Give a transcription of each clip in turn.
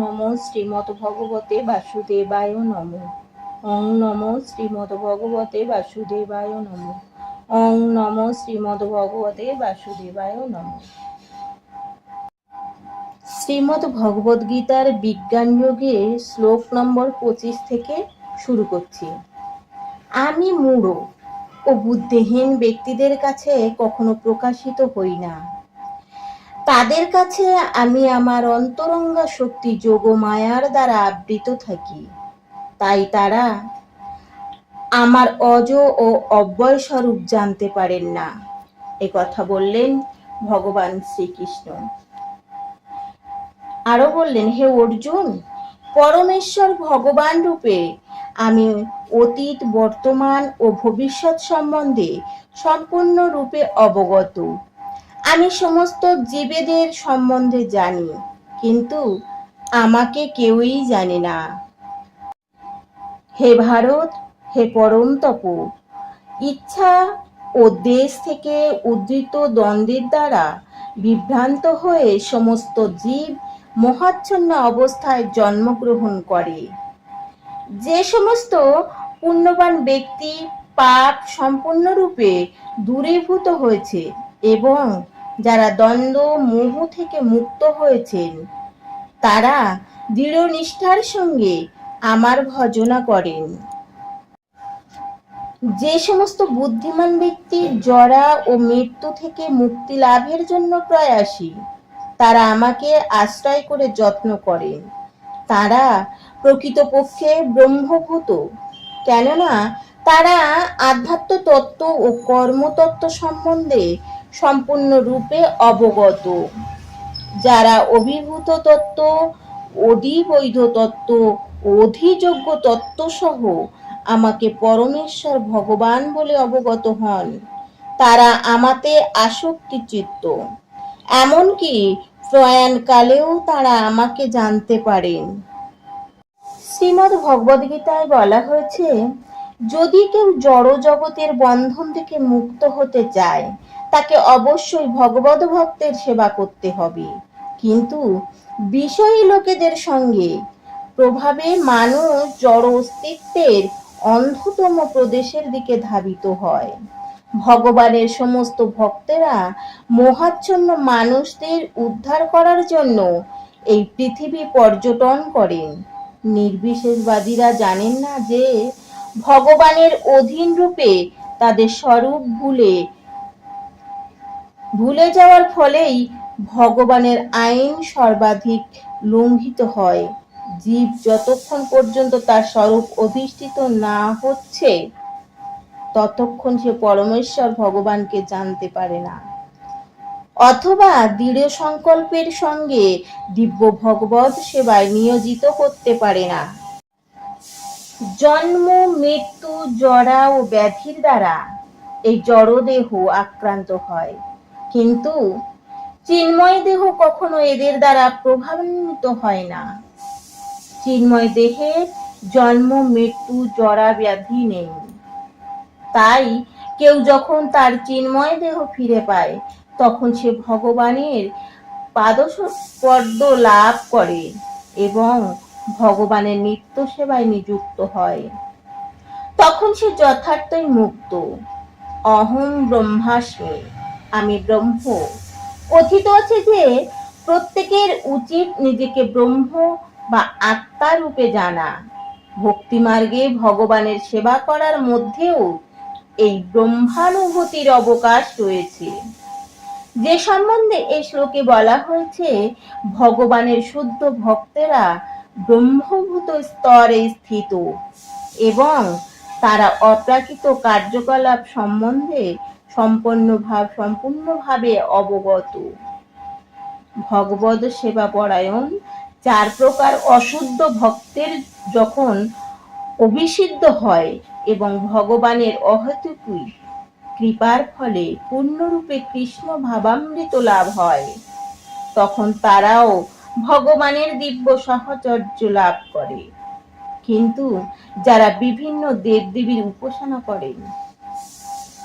নমো শ্রীমদ্ভগবতে বাসুদেবায় নমঃ। ওং নমো শ্রীমদ্ভগবতে বাসুদেবায় নমঃ। ওং নমো শ্রীমদ্ভগবতে বাসুদেবায় নমঃ। শ্রীমদ্ ভগবদ গীতার বিজ্ঞান যোগের শ্লোক নম্বর 25 থেকে শুরু করছি। আমি মূঢ় ও বুদ্ধিহীন ব্যক্তিদের কাছে কখনো প্রকাশিত হই না। তাদের কাছে আমি আমার অন্তরঙ্গা শক্তি যোগ মায়ার দ্বারা আবৃত থাকি। তাই তারা আমার অজ ও অব্যয় স্বরূপ জানতে পারেন না। একথা বললেন ভগবান শ্রীকৃষ্ণ। আরো বললেন, হে অর্জুন, পরমেশ্বর ভগবান রূপে আমি অতীত, বর্তমান ও ভবিষ্যৎ সম্বন্ধে সম্পূর্ণরূপে অবগত। আমি সমস্ত জীবেদের সম্বন্ধে জানি, কিন্তু আমাকে কেউই জানে না। হে ভারত, হে পরম তপ, ইচ্ছা ও দেশ থেকে উদ্ধৃত দ্বন্দ্বের দ্বারা বিভ্রান্ত হয়ে সমস্ত জীব মোহাচ্ছন্ন অবস্থায় জন্মগ্রহণ করে। যে সমস্ত পুণ্যবান ব্যক্তি পাপ সম্পূর্ণরূপে দূরীভূত হয়েছে এবং যারা দ্বন্দ্ব মোহ থেকে মুক্ত হয়েছেন, তারা দৃঢ় নিষ্ঠার সঙ্গে আমার ভজনা করেন। যে সমস্ত বুদ্ধিমান ব্যক্তি জরা ও মৃত্যু থেকে মুক্তি লাভের জন্য প্রয়াসী, তারা আমাকে আশ্রয় করে যত্ন করেন। তারা প্রকৃতপক্ষে ব্রহ্মভূত, কেননা তারা আধ্যাত্ম তত্ত্ব ও কর্মতত্ত্ব সম্বন্ধে সম্পূর্ণরূপে অবগত। যারা অভিভূত তত্ত্ব, অধিবৈধ তত্ত্ব, অধিযোগ্য তত্ত্ব সহ আমাকে পরমেশ্বর ভগবান বলে অবগত হন, তারা আমাতে আসক্তি চিত্ত। এমনকি প্রয়াণকালেও তারা আমাকে জানতে পারেন। শ্রীমদ্ ভগবদ গীতায় বলা হয়েছে, যদি কেউ জড় জগতের বন্ধন থেকে মুক্ত হতে চায়, তাকে অবশ্যই ভগবদ ভক্তের সেবা করতে হবে। কিন্তু বিষয়ী লোকেদের সঙ্গে প্রভাবে মানুষ জড় অস্তিত্বের অন্ধতম প্রদেশের দিকে ধাবিত হয়। ভগবানের সমস্ত ভক্তেরা মোহাচ্ছন্ন মানুষদের উদ্ধার করার জন্য এই পৃথিবী পর্যটন করেন। নির্বিশেষবাদীরা জানেন না যে ভগবানের অধীন রূপে তাদের স্বরূপ ভুলে যাওয়ার ফলেই ভগবানের আইন সর্বাধিক লঙ্ঘিত হয়। জীব যতক্ষণ পর্যন্ত তার স্বরূপ অধিষ্ঠিত না হচ্ছে, ততক্ষণ সে পরমেশ্বর ভগবানকে জানতে পারে না, অথবা দৃঢ় সংকল্পের সঙ্গে দিব্য ভগবৎ সেবায় নিয়োজিত করতে পারে না। জন্ম, মৃত্যু, জরা ও ব্যাধির দ্বারা এই জড়দেহ আক্রান্ত হয়, কিন্তু চিন্ময় দেহ কখনো এদের দ্বারা প্রভাবান্বিত হয় না। চিন্ময় দেহের জন্ম, মৃত্যু, জরা, ব্যাধি নেই। তাই কেউ যখন তার চিন্ময় দেহ ফিরে পায়, তখন সে ভগবানের পাদপদ্ম লাভ করে এবং ভগবানের নিত্য সেবায় নিযুক্ত হয়। তখন সে যথার্থই মুক্ত। অহং ব্রহ্মাস্মি, আমি ব্রহ্ম। কথিত আছে যে প্রত্যেকের উচিত নিজেকে ব্রহ্ম বা আত্মা রূপে জানা। ভক্তি মার্গে ভগবানের সেবা করার মধ্যেও এই ব্রহ্মানুভূতির অবকাশ রয়েছে, যে সম্বন্ধে এই শ্লোকে বলা হয়েছে, ভগবানের শুদ্ধ ভক্তেরা ব্রহ্মভূত স্তরে স্থিত এবং তারা অপ্রাকৃত কার্যকলাপ সম্বন্ধে সম্পূর্ণভাবে অবগত। ভগবদ সেবা পরায়ণ 4 প্রকার অশুদ্ধ ভক্তের যখন অভিষিদ্ধ হয় এবং ভগবানের অহেতুকী কৃপার ফলে পূর্ণরূপে কৃষ্ণ ভাবামৃত লাভ হয়, তখন তারাও ভগবানের দিব্য সাহচর্য লাভ করে। কিন্তু যারা বিভিন্ন দেবদেবীর উপাসনা করেন,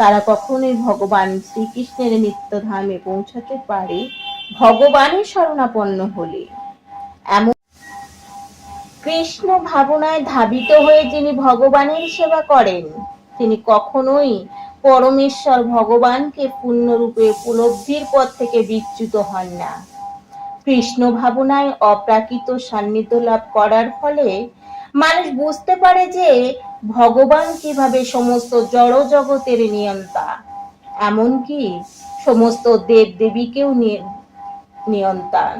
তারা কখনোই ভগবান শ্রীকৃষ্ণের নিত্যধামে পৌঁছাতে পারে ভগবানের শরণাপন্ন হলে। কৃষ্ণ ভাবনায় ধাবিত হয়ে যিনি ভগবানের সেবা করেন তিনি কখনোই পরমেশ্বর ভগবানকে পূর্ণরূপে উপলব্ধির পথ থেকে বিচ্যুত হন না। কৃষ্ণ ভাবনায় অপ্রাকৃত সান্নিধ্য লাভ করার ফলে মানুষ বুঝতে পারে যে ভগবান কিভাবে সমস্ত জড় জগতের নিয়ন্তা, এমনকি সমস্ত দেব দেবীকেও নিয়ন্তান।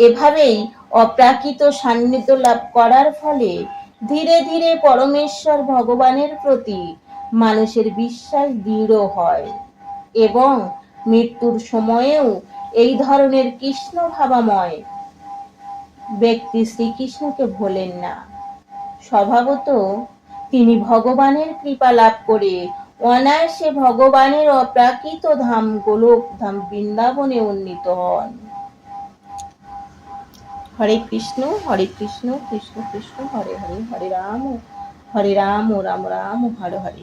এভাবেই অপ্রাকৃত সান্নিধ্য লাভ করার ফলে ধীরে ধীরে পরমেশ্বর ভগবানের প্রতি মানুষের বিশ্বাস দৃঢ় হয় এবং মৃত্যুর সময়েও এই ধরনের কৃষ্ণ ভাবাময় ব্যক্তি শ্রীকৃষ্ণকে ভোলেন না। স্বভাবত তিনি ভগবানের কৃপা লাভ করে অনায়াসে ভগবানের অপ্রাকৃত ধাম গোলক ধাম বৃন্দাবনে উন্নীত হন। হরে কৃষ্ণ কৃষ্ণ কৃষ্ণ হরে হরে, হরে রাম রাম রাম হরে হরে।